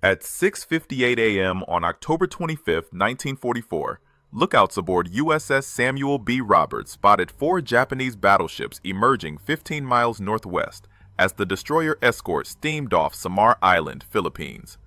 At 6:58 a.m. on October 25, 1944, lookouts aboard USS Samuel B. Roberts spotted four Japanese battleships emerging 15 miles northwest as the destroyer escort steamed off Samar Island, Philippines.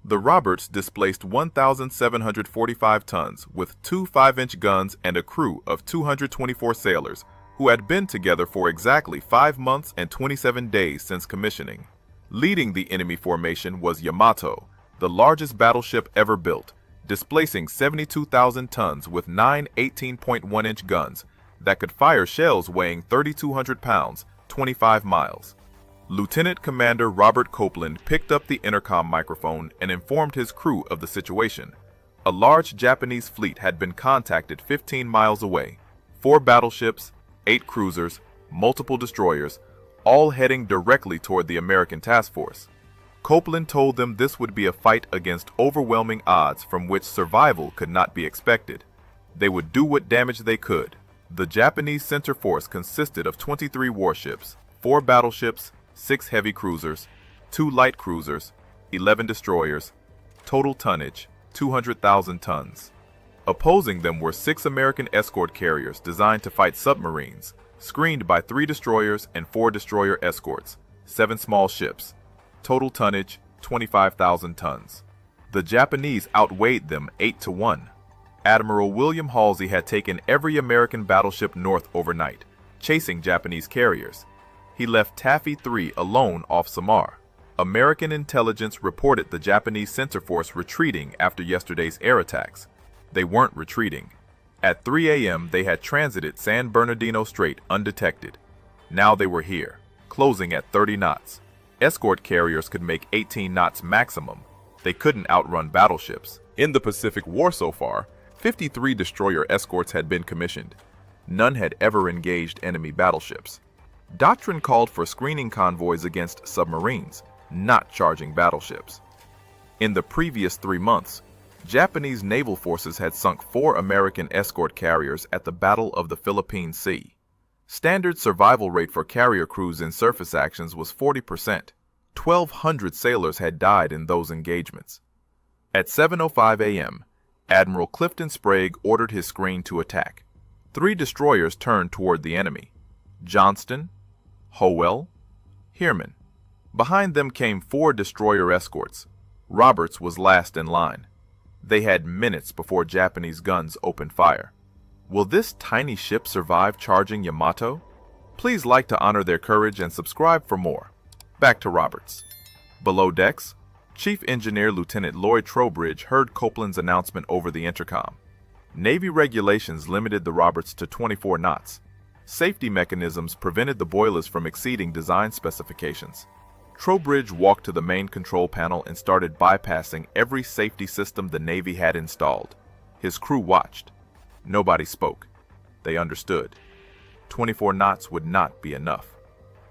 The Roberts displaced 1,745 tons with two 5-inch guns and a crew of 224 sailors who had been together for exactly 5 months and 27 days since commissioning. Leading the enemy formation was Yamato, the largest battleship ever built, displacing 72,000 tons with 9 18.1-inch guns that could fire shells weighing 3,200 pounds, 25 miles. Lieutenant Commander Robert Copeland picked up the intercom microphone and informed his crew of the situation. A large Japanese fleet had been contacted 15 miles away. 4 battleships, 8 cruisers, multiple destroyers, all heading directly toward the American task force. Copeland told them this would be a fight against overwhelming odds from which survival could not be expected. They would do what damage they could. The Japanese center force consisted of 23 warships, 4 battleships, 6 heavy cruisers, 2 light cruisers, 11 destroyers, total tonnage 200,000 tons. Opposing them were 6 American escort carriers designed to fight submarines, screened by 3 destroyers and 4 destroyer escorts, 7 small ships. Total tonnage 25,000 tons. The Japanese outweighed them 8-1. Admiral William Halsey had taken every American battleship north overnight, chasing Japanese carriers. He left Taffy 3 alone off Samar. American intelligence reported the Japanese center force retreating after yesterday's air attacks. They weren't retreating. At 3 a.m. they had transited San Bernardino Strait undetected. Now they were here, closing at 30 knots. Escort carriers could make 18 knots maximum. They couldn't outrun battleships. In the Pacific War so far, 53 destroyer escorts had been commissioned. None had ever engaged enemy battleships. Doctrine called for screening convoys against submarines, not charging battleships. In the previous 3 months, Japanese naval forces had sunk 4 American escort carriers at the Battle of the Philippine Sea. Standard survival rate for carrier crews in surface actions was 40%. 1,200 sailors had died in those engagements. At 7:05 a.m., Admiral Clifton Sprague ordered his screen to attack. 3 destroyers turned toward the enemy: Johnston, Howell, Heerman. Behind them came 4 destroyer escorts. Roberts was last in line. They had minutes before Japanese guns opened fire. Will this tiny ship survive charging Yamato? Please like to honor their courage and subscribe for more. Back to Roberts. Below decks, Chief Engineer Lieutenant Lloyd Trowbridge heard Copeland's announcement over the intercom. Navy regulations limited the Roberts to 24 knots. Safety mechanisms prevented the boilers from exceeding design specifications. Trowbridge walked to the main control panel and started bypassing every safety system the Navy had installed. His crew watched. Nobody spoke. They understood. 24 knots would not be enough.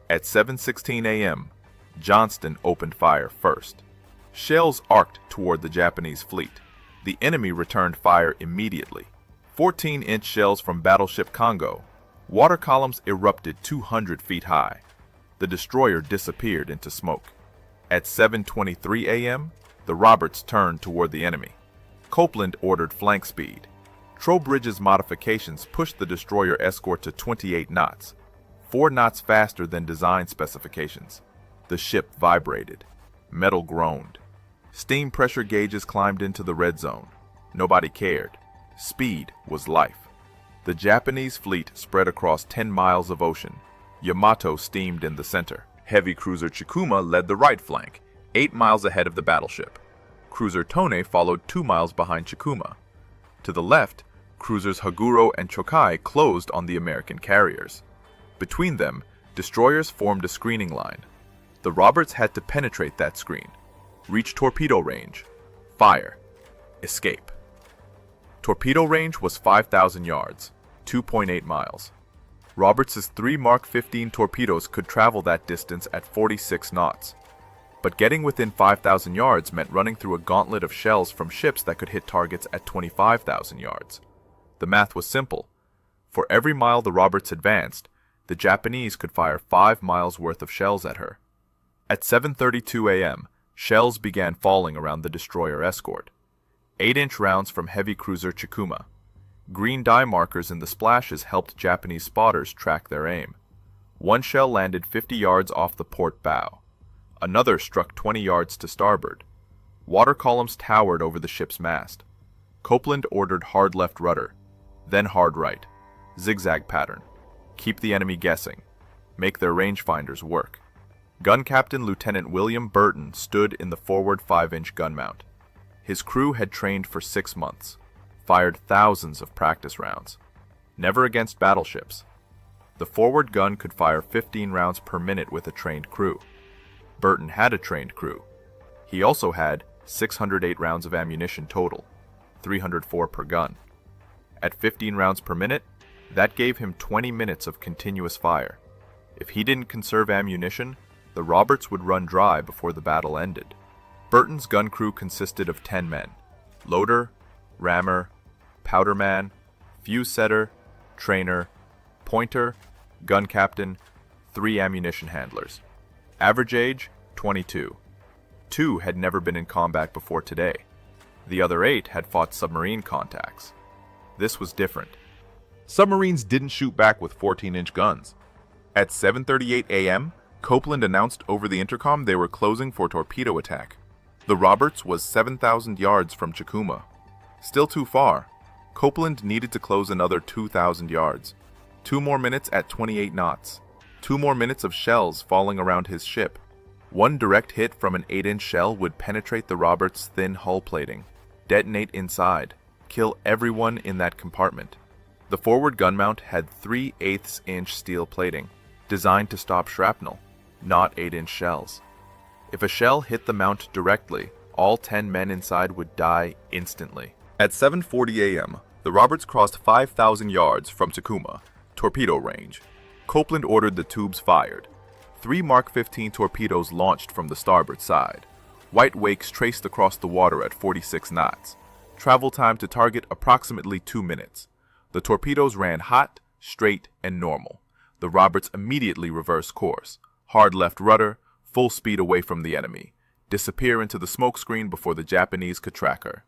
At 7:16 a.m., Johnston opened fire first. Shells arced toward the Japanese fleet. The enemy returned fire immediately. 14-inch shells from battleship Congo. Water columns erupted 200 feet high. The destroyer disappeared into smoke. At 7:23 a.m., the Roberts turned toward the enemy. Copeland ordered flank speed. Trowbridge's modifications pushed the destroyer escort to 28 knots, 4 knots faster than design specifications. The ship vibrated. Metal groaned. Steam pressure gauges climbed into the red zone. Nobody cared. Speed was life. The Japanese fleet spread across 10 miles of ocean. Yamato steamed in the center. Heavy cruiser Chikuma led the right flank, 8 miles ahead of the battleship. Cruiser Tone followed 2 miles behind Chikuma. To the left, cruisers Haguro and Chokai closed on the American carriers. Between them, destroyers formed a screening line. The Roberts had to penetrate that screen, reach torpedo range, fire, escape. Torpedo range was 5,000 yards, 2.8 miles. Roberts' 3 Mark 15 torpedoes could travel that distance at 46 knots. But getting within 5,000 yards meant running through a gauntlet of shells from ships that could hit targets at 25,000 yards. The math was simple. For every mile the Roberts advanced, the Japanese could fire 5 miles worth of shells at her. At 7:32 a.m., Shells began falling around the destroyer escort. 8-inch rounds from heavy cruiser Chikuma. Green dye markers in the splashes helped Japanese spotters track their aim. One shell landed 50 yards off the port bow. Another struck 20 yards to starboard. Water columns towered over the ship's mast. Copeland ordered hard left rudder, then hard right. Zigzag pattern. Keep the enemy guessing. Make their rangefinders work. Gun Captain Lieutenant William Burton stood in the forward 5-inch gun mount. His crew had trained for 6 months, fired thousands of practice rounds. Never against battleships. The forward gun could fire 15 rounds per minute with a trained crew. Burton had a trained crew. He also had 608 rounds of ammunition total, 304 per gun. At 15 rounds per minute, that gave him 20 minutes of continuous fire. If he didn't conserve ammunition, the Roberts would run dry before the battle ended. Burton's gun crew consisted of 10 men: loader, rammer, powderman, fuse setter, trainer, pointer, gun captain, 3 ammunition handlers. Average age, 22. 2 had never been in combat before today. The other 8 had fought submarine contacts. This was different. Submarines didn't shoot back with 14-inch guns. At 7:38 a.m., Copeland announced over the intercom they were closing for torpedo attack. The Roberts was 7,000 yards from Chikuma. Still too far. Copeland needed to close another 2,000 yards. 2 more minutes at 28 knots. 2 more minutes of shells falling around his ship. One direct hit from an 8-inch shell would penetrate the Roberts' thin hull plating, detonate inside, kill everyone in that compartment. The forward gun mount had 3/8-inch steel plating, designed to stop shrapnel, not 8-inch shells. If a shell hit the mount directly, all 10 men inside would die instantly. At 7:40 a.m., the Roberts crossed 5,000 yards from Chikuma, torpedo range. Copeland ordered the tubes fired. 3 Mark 15 torpedoes launched from the starboard side. White wakes traced across the water at 46 knots. Travel time to target approximately 2 minutes. The torpedoes ran hot, straight, and normal. The Roberts immediately reversed course. Hard left rudder, full speed away from the enemy. Disappear into the smokescreen before the Japanese could track her.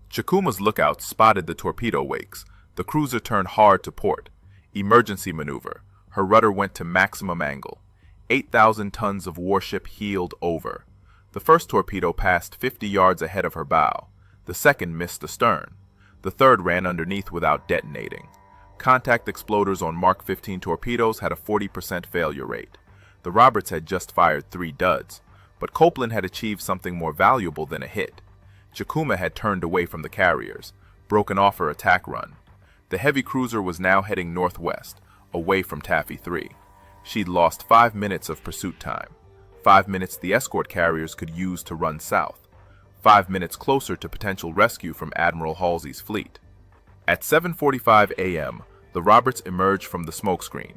Chikuma's lookouts spotted the torpedo wakes. The cruiser turned hard to port. Emergency maneuver. Her rudder went to maximum angle. 8,000 tons of warship heeled over. The first torpedo passed 50 yards ahead of her bow. The second missed the stern. The third ran underneath without detonating. Contact exploders on Mark 15 torpedoes had a 40% failure rate. The Roberts had just fired 3 duds, but Copeland had achieved something more valuable than a hit. Chikuma had turned away from the carriers, broken off her attack run. The heavy cruiser was now heading northwest, away from Taffy 3. She'd lost 5 minutes of pursuit time. 5 minutes the escort carriers could use to run south. 5 minutes closer to potential rescue from Admiral Halsey's fleet. At 7:45 a.m., the Roberts emerged from the smokescreen.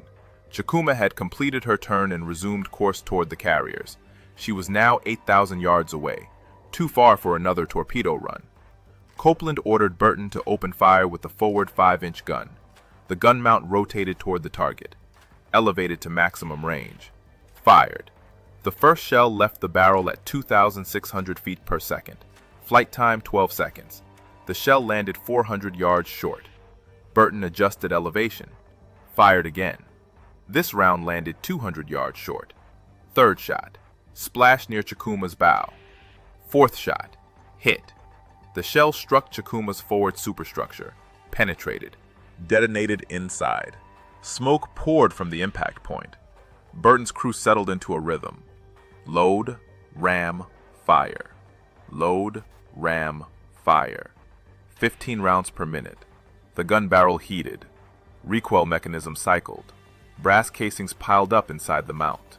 Chikuma had completed her turn and resumed course toward the carriers. She was now 8,000 yards away, too far for another torpedo run. Copeland ordered Burton to open fire with the forward 5-inch gun. The gun mount rotated toward the target, elevated to maximum range. Fired. The first shell left the barrel at 2,600 feet per second. Flight time 12 seconds. The shell landed 400 yards short. Burton adjusted elevation. Fired again. This round landed 200 yards short. Third shot. Splashed near Chikuma's bow. Fourth shot. Hit. The shell struck Chikuma's forward superstructure. Penetrated. Detonated inside. Smoke poured from the impact point. Burton's crew settled into a rhythm. Load, ram, fire. Load, ram, fire. 15 rounds per minute. The gun barrel heated. Recoil mechanism cycled. Brass casings piled up inside the mount.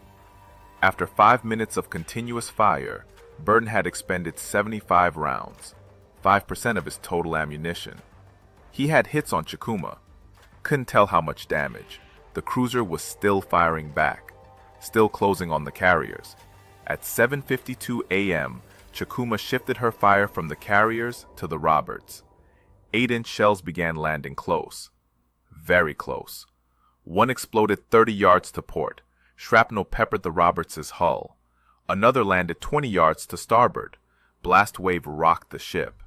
After 5 minutes of continuous fire, Burton had expended 75 rounds, 5% of his total ammunition. He had hits on Chikuma. Couldn't tell how much damage. The cruiser was still firing back, still closing on the carriers. At 7:52 a.m., Chikuma shifted her fire from the carriers to the Roberts. 8-inch shells began landing close. Very close. One exploded 30 yards to port. Shrapnel peppered the Roberts' hull. Another landed 20 yards to starboard. Blast wave rocked the ship.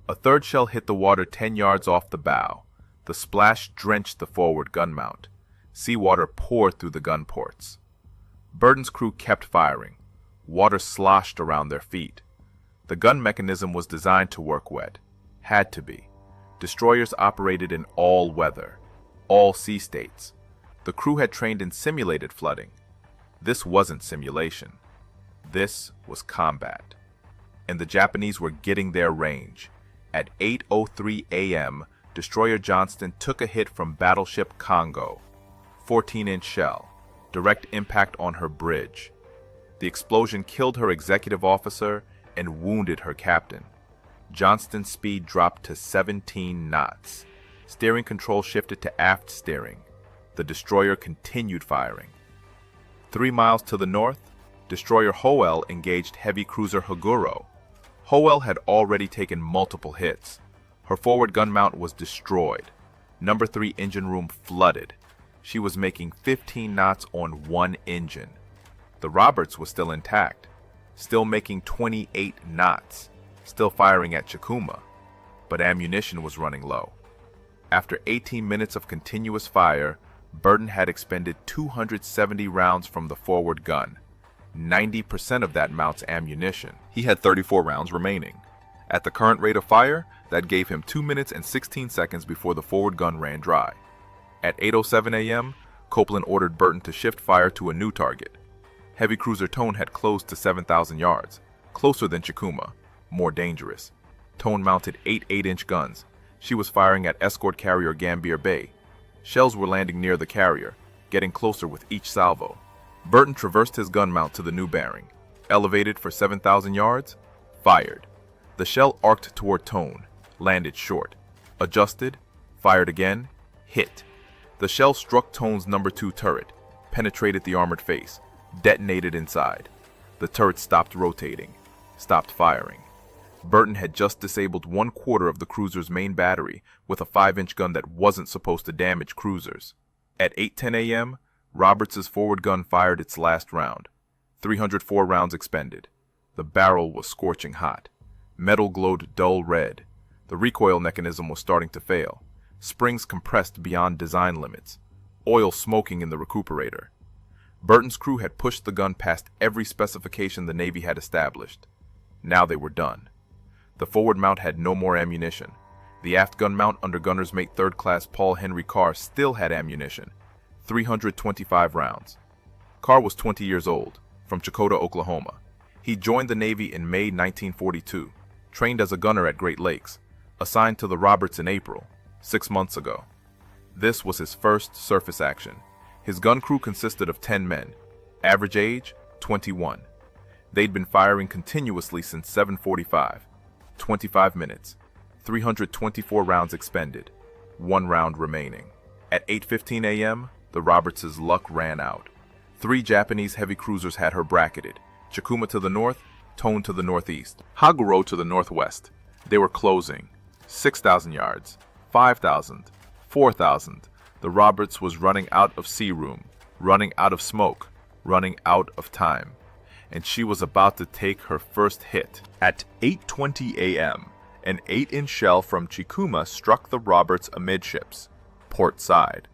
A third shell hit the water 10 yards off the bow. The splash drenched the forward gun mount. Seawater poured through the gun ports. Burton's crew kept firing. Water sloshed around their feet. The gun mechanism was designed to work wet. Had to be. Destroyers operated in all weather, all sea states. The crew had trained in simulated flooding. This wasn't simulation. This was combat. And the Japanese were getting their range. At 8:03 a.m., Destroyer Johnston took a hit from Battleship Congo. 14-inch shell. Direct impact on her bridge. The explosion killed her executive officer and wounded her captain. Johnston's speed dropped to 17 knots. Steering control shifted to aft steering. The destroyer continued firing. 3 miles to the north, Destroyer Howell engaged heavy cruiser Haguro. Howell had already taken multiple hits. Her forward gun mount was destroyed. Number 3 engine room flooded. She was making 15 knots on one engine. The Roberts was still intact, still making 28 knots, still firing at Chikuma, but ammunition was running low. After 18 minutes of continuous fire, Burton had expended 270 rounds from the forward gun. 90% of that mount's ammunition. He had 34 rounds remaining. At the current rate of fire, that gave him 2 minutes and 16 seconds before the forward gun ran dry. At 8:07 a.m., Copeland ordered Burton to shift fire to a new target. Heavy cruiser Tone had closed to 7,000 yards, closer than Chikuma, more dangerous. Tone mounted 8 8-inch guns. She was firing at escort carrier Gambier Bay. Shells were landing near the carrier, getting closer with each salvo. Burton traversed his gun mount to the new bearing, elevated for 7,000 yards, fired. The shell arced toward Tone, landed short, adjusted, fired again, hit. The shell struck Tone's number 2 turret, penetrated the armored face, detonated inside. The turret stopped rotating, stopped firing. Burton had just disabled 1/4 of the cruiser's main battery with a 5-inch gun that wasn't supposed to damage cruisers. At 8:10 a.m., Roberts' forward gun fired its last round. 304 rounds expended. The barrel was scorching hot. Metal glowed dull red. The recoil mechanism was starting to fail. Springs compressed beyond design limits. Oil smoking in the recuperator. Burton's crew had pushed the gun past every specification the Navy had established. Now they were done. The forward mount had no more ammunition. The aft gun mount under gunner's mate 3rd class Paul Henry Carr still had ammunition. 325 rounds. Carr was 20 years old, from Chakota, Oklahoma. He joined the Navy in May 1942, trained as a gunner at Great Lakes, assigned to the Roberts in April, 6 months ago. This was his first surface action. His gun crew consisted of 10 men, average age 21. They'd been firing continuously since 7:45. 25 minutes, 324 rounds expended, 1 round remaining. At 8:15 a.m., the Roberts' luck ran out. 3 Japanese heavy cruisers had her bracketed, Chikuma to the north, Tone to the northeast, Haguro to the northwest. They were closing. 6,000 yards, 5,000, 4,000. The Roberts was running out of sea room, running out of smoke, running out of time. And she was about to take her first hit. At 8:20 a.m., an 8-inch shell from Chikuma struck the Roberts amidships, port side.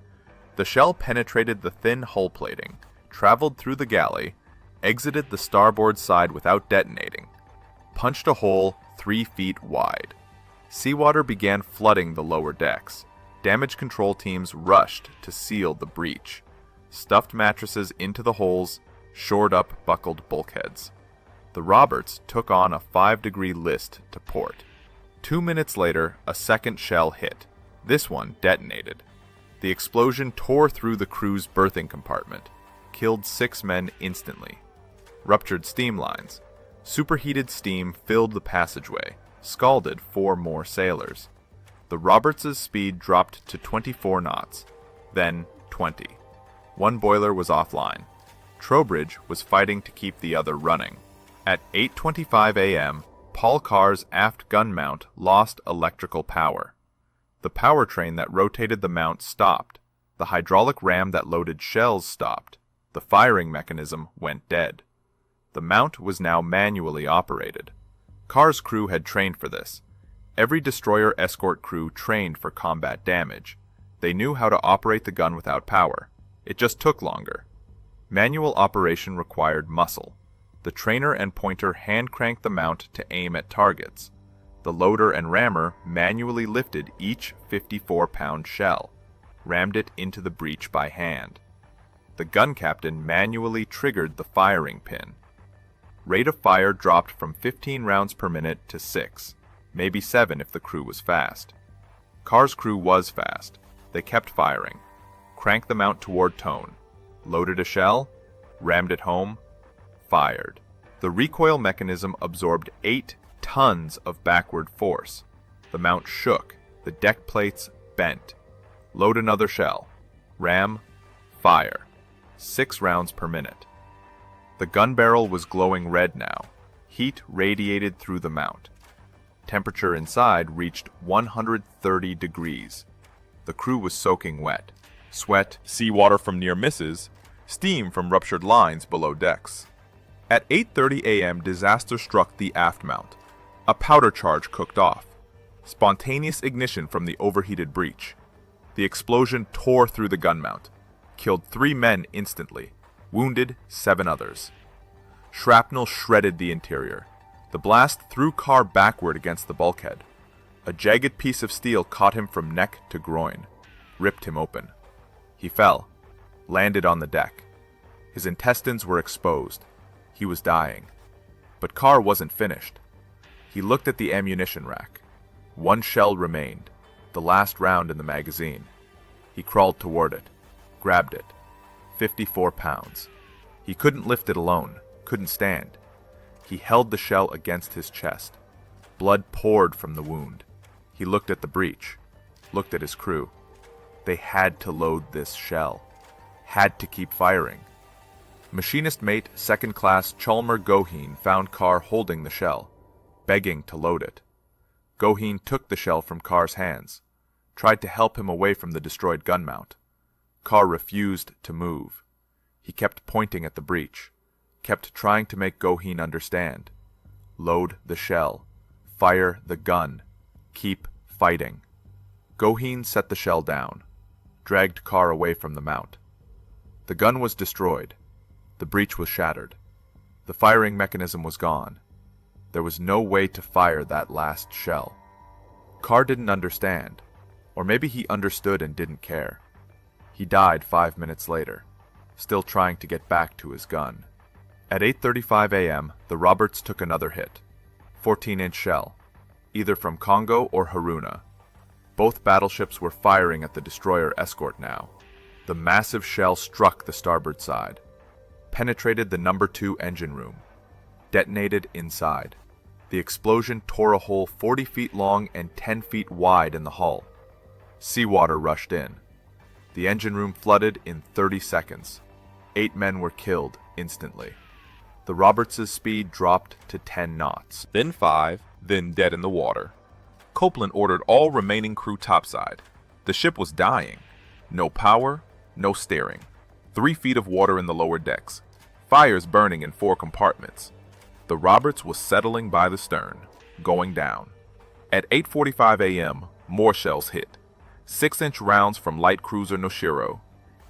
The shell penetrated the thin hull plating, traveled through the galley, exited the starboard side without detonating, punched a hole 3 feet wide. Seawater began flooding the lower decks. Damage control teams rushed to seal the breach, stuffed mattresses into the holes, shored up buckled bulkheads. The Roberts took on a 5-degree list to port. 2 minutes later, a second shell hit. This one detonated. The explosion tore through the crew's berthing compartment, killed 6 men instantly. Ruptured steam lines. Superheated steam filled the passageway, scalded 4 more sailors. The Roberts' speed dropped to 24 knots, then 20. 1 boiler was offline. Trowbridge was fighting to keep the other running. At 8:25 a.m., Paul Carr's aft gun mount lost electrical power. The power train that rotated the mount stopped. The hydraulic ram that loaded shells stopped. The firing mechanism went dead. The mount was now manually operated. Carr's crew had trained for this. Every destroyer escort crew trained for combat damage. They knew how to operate the gun without power. It just took longer. Manual operation required muscle. The trainer and pointer hand-cranked the mount to aim at targets. The loader and rammer manually lifted each 54-pound shell, rammed it into the breech by hand. The gun captain manually triggered the firing pin. Rate of fire dropped from 15 rounds per minute to 6, maybe 7 if the crew was fast. Carr's crew was fast. They kept firing, cranked the mount toward tone, loaded a shell, rammed it home, fired. The recoil mechanism absorbed 8 tons of backward force. The mount shook, the deck plates bent. Load another shell, ram, fire. 6 rounds per minute. The gun barrel was glowing red now. Heat radiated through the mount. Temperature inside reached 130 degrees. The crew was soaking wet. Sweat, seawater from near misses, steam from ruptured lines below decks. At 8:30 a.m., disaster struck the aft mount. A powder charge cooked off. Spontaneous ignition from the overheated breech. The explosion tore through the gun mount. Killed 3 men instantly. Wounded 7 others. Shrapnel shredded the interior. The blast threw Carr backward against the bulkhead. A jagged piece of steel caught him from neck to groin, ripped him open. He fell, landed on the deck. His intestines were exposed. He was dying. But Carr wasn't finished. He looked at the ammunition rack. 1 shell remained, the last round in the magazine. He crawled toward it, grabbed it. 54 pounds. He couldn't lift it alone, couldn't stand. He held the shell against his chest. Blood poured from the wound. He looked at the breech, looked at his crew. They had to load this shell. Had to keep firing. Machinist mate 2nd Class Chalmer Goheen found Carr holding the shell, begging to load it. Goheen took the shell from Carr's hands, tried to help him away from the destroyed gun mount. Carr refused to move. He kept pointing at the breech, kept trying to make Goheen understand. Load the shell. Fire the gun. Keep fighting. Goheen set the shell down, dragged Carr away from the mount. The gun was destroyed. The breech was shattered. The firing mechanism was gone. There was no way to fire that last shell. Carr didn't understand, or maybe he understood and didn't care. He died 5 minutes later, still trying to get back to his gun. At 8:35 a.m., the Roberts took another hit. 14-inch shell, either from Congo or Haruna. Both battleships were firing at the destroyer escort now. The massive shell struck the starboard side, penetrated the number 2 engine room, detonated inside. The explosion tore a hole 40 feet long and 10 feet wide in the hull. Seawater rushed in. The engine room flooded in 30 seconds. 8 men were killed instantly. The Roberts' speed dropped to 10 knots. Then 5, then dead in the water. Copeland ordered all remaining crew topside. The ship was dying. No power, no steering. 3 feet of water in the lower decks. Fires burning in 4 compartments. The Roberts was settling by the stern, going down. At 8:45 a.m., more shells hit. 6-inch rounds from light cruiser Noshiro,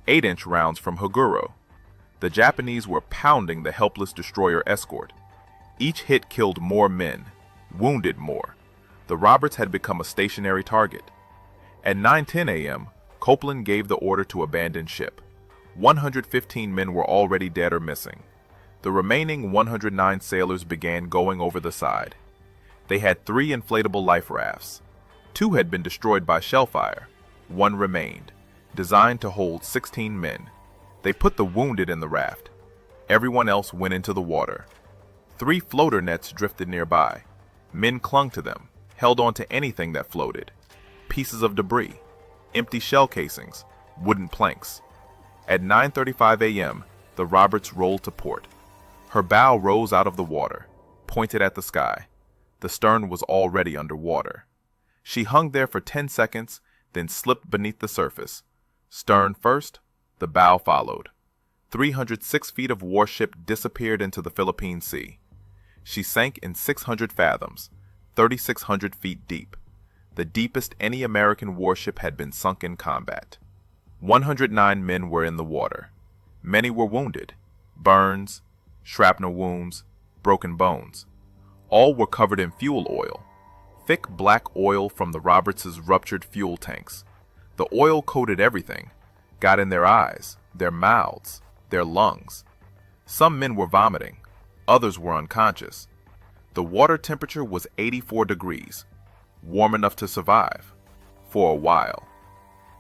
8-inch rounds from Haguro. The Japanese were pounding the helpless destroyer escort. Each hit killed more men, wounded more. The Roberts had become a stationary target. At 9:10 a.m., Copeland gave the order to abandon ship. 115 men were already dead or missing. The remaining 109 sailors began going over the side. They had 3 inflatable life rafts. 2 had been destroyed by shellfire. 1 remained, designed to hold 16 men. They put the wounded in the raft. Everyone else went into the water. 3 floater nets drifted nearby. Men clung to them, held on to anything that floated. Pieces of debris, empty shell casings, wooden planks. At 9:35 a.m., the Roberts rolled to port. Her bow rose out of the water, pointed at the sky. The stern was already underwater. She hung there for 10 seconds, then slipped beneath the surface. Stern first, the bow followed. 306 feet of warship disappeared into the Philippine Sea. She sank in 600 fathoms, 3,600 feet deep, the deepest any American warship had been sunk in combat. 109 men were in the water. Many were wounded, burns, shrapnel wounds, broken bones. All were covered in fuel oil, thick black oil from the Roberts' ruptured fuel tanks. The oil coated everything, got in their eyes, their mouths, their lungs. Some men were vomiting, others were unconscious. The water temperature was 84 degrees, warm enough to survive, for a while.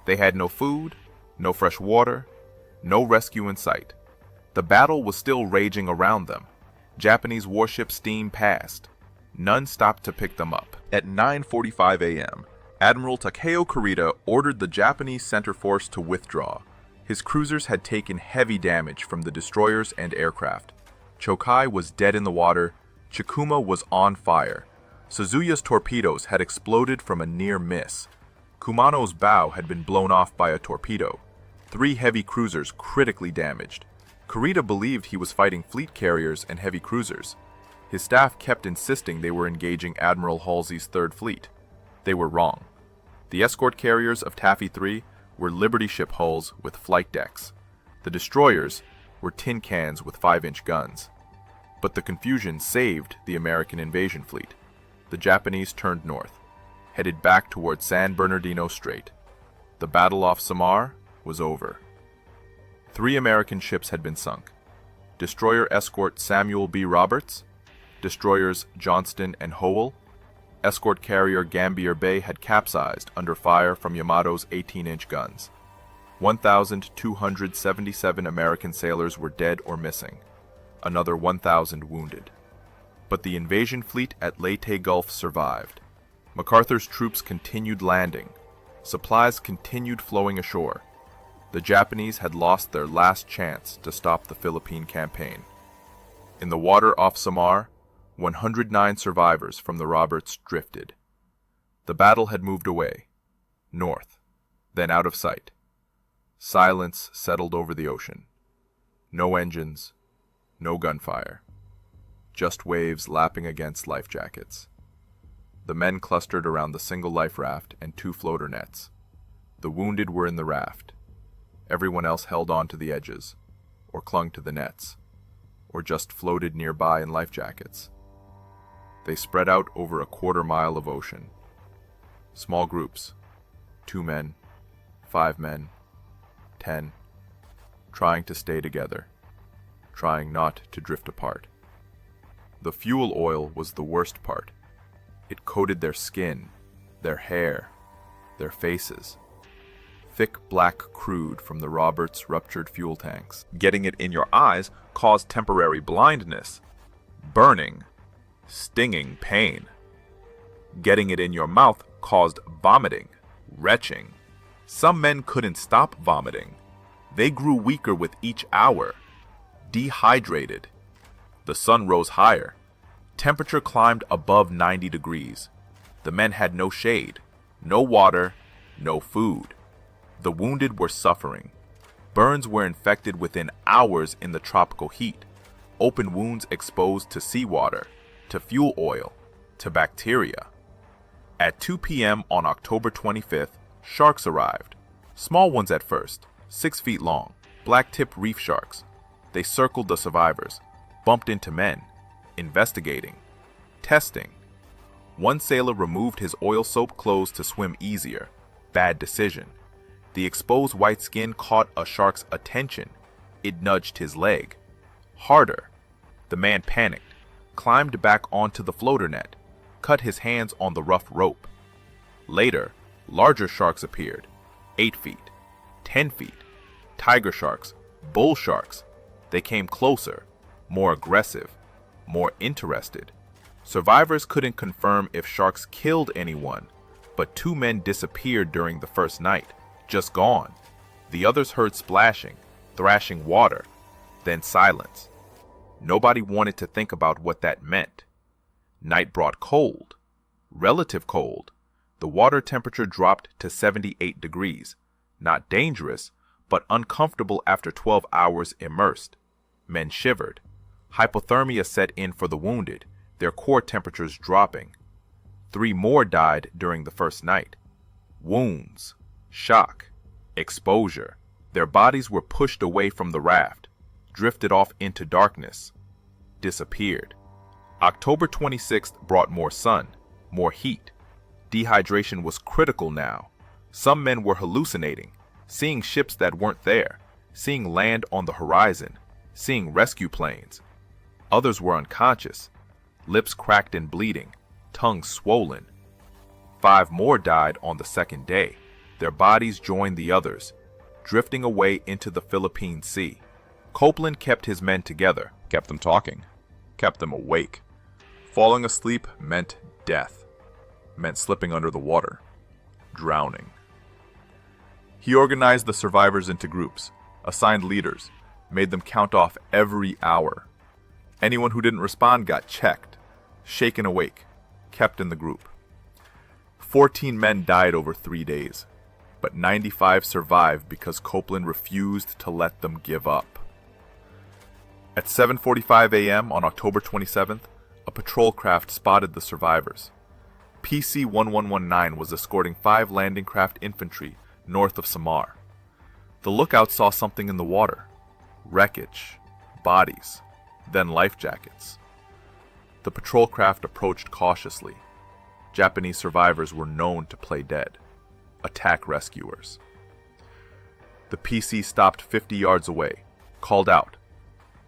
They had no food, no fresh water, no rescue in sight. The battle was still raging around them. Japanese warships steamed past. None stopped to pick them up. At 9:45 a.m., Admiral Takeo Kurita ordered the Japanese center force to withdraw. His cruisers had taken heavy damage from the destroyers and aircraft. Chokai was dead in the water. Chikuma was on fire. Suzuya's torpedoes had exploded from a near miss. Kumano's bow had been blown off by a torpedo. 3 heavy cruisers critically damaged. Kurita believed he was fighting fleet carriers and heavy cruisers. His staff kept insisting they were engaging Admiral Halsey's Third Fleet. They were wrong. The escort carriers of Taffy 3 were Liberty ship hulls with flight decks. The destroyers were tin cans with 5-inch guns. But the confusion saved the American invasion fleet. The Japanese turned north, headed back toward San Bernardino Strait. The battle off Samar was over. 3 American ships had been sunk. Destroyer escort Samuel B. Roberts, destroyers Johnston and Howell, escort carrier Gambier Bay had capsized under fire from Yamato's 18-inch guns. 1,277 American sailors were dead or missing, another 1,000 wounded. But the invasion fleet at Leyte Gulf survived. MacArthur's troops continued landing. Supplies continued flowing ashore. The Japanese had lost their last chance to stop the Philippine campaign. In the water off Samar, 109 survivors from the Roberts drifted. The battle had moved away, north, then out of sight. Silence settled over the ocean. No engines, no gunfire. Just waves lapping against life jackets. The men clustered around the single life raft and 2 floater nets. The wounded were in the raft. Everyone else held on to the edges, or clung to the nets, or just floated nearby in life jackets. They spread out over a 1/4 mile of ocean. Small groups, 2 men, 5 men, 10, trying to stay together, trying not to drift apart. The fuel oil was the worst part. It coated their skin, their hair, their faces. Thick black crude from the Roberts' ruptured fuel tanks. Getting it in your eyes caused temporary blindness, burning, stinging pain. Getting it in your mouth caused vomiting, retching. Some men couldn't stop vomiting. They grew weaker with each hour, dehydrated. The sun rose higher. Temperature climbed above 90 degrees. The men had no shade, no water, no food. The wounded were suffering. Burns were infected within hours in the tropical heat. Open wounds exposed to seawater, to fuel oil, to bacteria. At 2 p.m. on October 25th, sharks arrived. Small ones at first, 6 feet long, black-tipped reef sharks. They circled the survivors, bumped into men, investigating, testing. One sailor removed his oil-soaked clothes to swim easier. Bad decision. The exposed white skin caught a shark's attention. It nudged his leg. Harder. The man panicked, climbed back onto the floater net, cut his hands on the rough rope. Later, larger sharks appeared. 8 feet, 10 feet. Tiger sharks, bull sharks. They came closer, more aggressive, more interested. Survivors couldn't confirm if sharks killed anyone, but 2 men disappeared during the first night, just gone. The others heard splashing, thrashing water, then silence. Nobody wanted to think about what that meant. Night brought cold, relative cold. The water temperature dropped to 78 degrees. Not dangerous, but uncomfortable after 12 hours immersed. Men shivered. Hypothermia set in for the wounded, their core temperatures dropping. 3 more died during the first night. Wounds, shock, exposure. Their bodies were pushed away from the raft, drifted off into darkness, disappeared. October 26th brought more sun, more heat. Dehydration was critical now. Some men were hallucinating, seeing ships that weren't there, seeing land on the horizon, seeing rescue planes. Others were unconscious, lips cracked and bleeding, tongues swollen. 5 more died on the second day. Their bodies joined the others, drifting away into the Philippine Sea. Copeland kept his men together, kept them talking, kept them awake. Falling asleep meant death, meant slipping under the water, drowning. He organized the survivors into groups, assigned leaders, made them count off every hour. Anyone who didn't respond got checked, shaken awake, kept in the group. 14 men died over 3 days, but 95 survived because Copeland refused to let them give up. At 7:45 a.m. on October 27th, a patrol craft spotted the survivors. PC-1119 was escorting 5 landing craft infantry north of Samar. The lookout saw something in the water. Wreckage, bodies, then life jackets. The patrol craft approached cautiously. Japanese survivors were known to play dead, attack rescuers. The PC stopped 50 yards away, called out,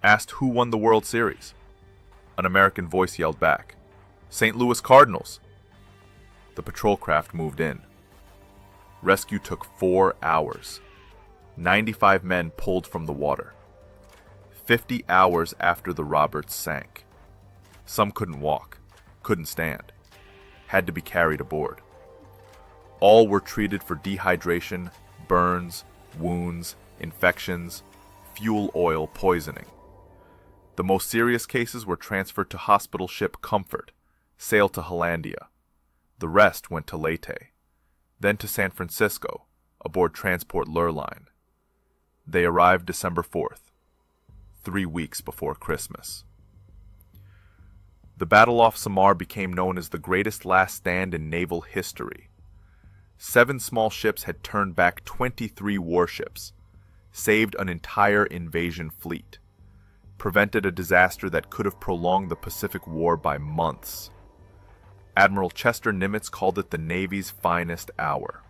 asked who won the World Series. An American voice yelled back, "St. Louis Cardinals." The patrol craft moved in. Rescue took 4 hours. 95 men pulled from the water. 50 hours after the Roberts sank. Some couldn't walk, couldn't stand, had to be carried aboard. All were treated for dehydration, burns, wounds, infections, fuel oil poisoning. The most serious cases were transferred to hospital ship Comfort, sailed to Hollandia. The rest went to Leyte, then to San Francisco, aboard transport Lurline. They arrived December 4th, 3 weeks before Christmas. The battle off Samar became known as the greatest last stand in naval history. 7 small ships had turned back 23 warships, saved an entire invasion fleet, prevented a disaster that could have prolonged the Pacific War by months. Admiral Chester Nimitz called it the Navy's finest hour.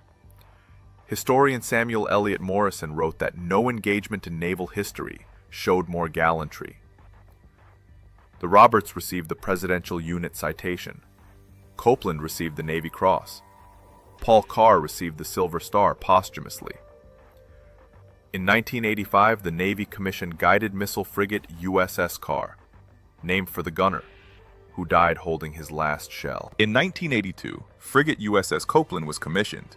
Historian Samuel Eliot Morison wrote that no engagement in naval history showed more gallantry. The Roberts received the Presidential Unit Citation. Copeland received the Navy Cross. Paul Carr received the Silver Star posthumously. In 1985, the Navy commissioned guided missile frigate USS Carr, named for the gunner, who died holding his last shell. In 1982, frigate USS Copeland was commissioned,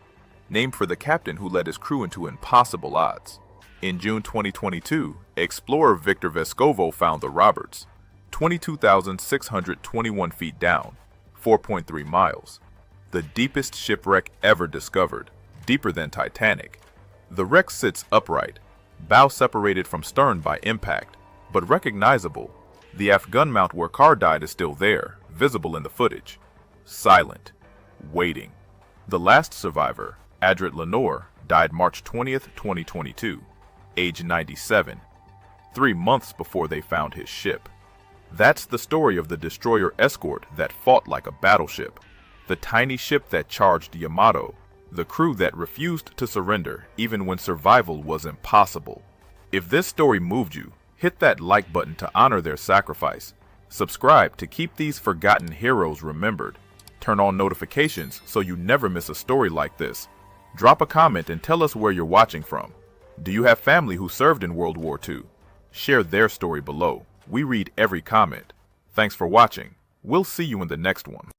named for the captain who led his crew into impossible odds. In June 2022, explorer Victor Vescovo found the Roberts, 22,621 feet down, 4.3 miles. The deepest shipwreck ever discovered, deeper than Titanic. The wreck sits upright, bow separated from stern by impact, but recognizable. The aft gun mount where Carr died is still there, visible in the footage. Silent, waiting. The last survivor, Adrit Lenore, died March 20th, 2022, age 97, 3 months before they found his ship. That's the story of the destroyer escort that fought like a battleship, the tiny ship that charged Yamato, the crew that refused to surrender even when survival was impossible. If this story moved you, hit that like button to honor their sacrifice. Subscribe to keep these forgotten heroes remembered. Turn on notifications so you never miss a story like this. Drop a comment and tell us where you're watching from. Do you have family who served in World War II? Share their story below. We read every comment. Thanks for watching. We'll see you in the next one.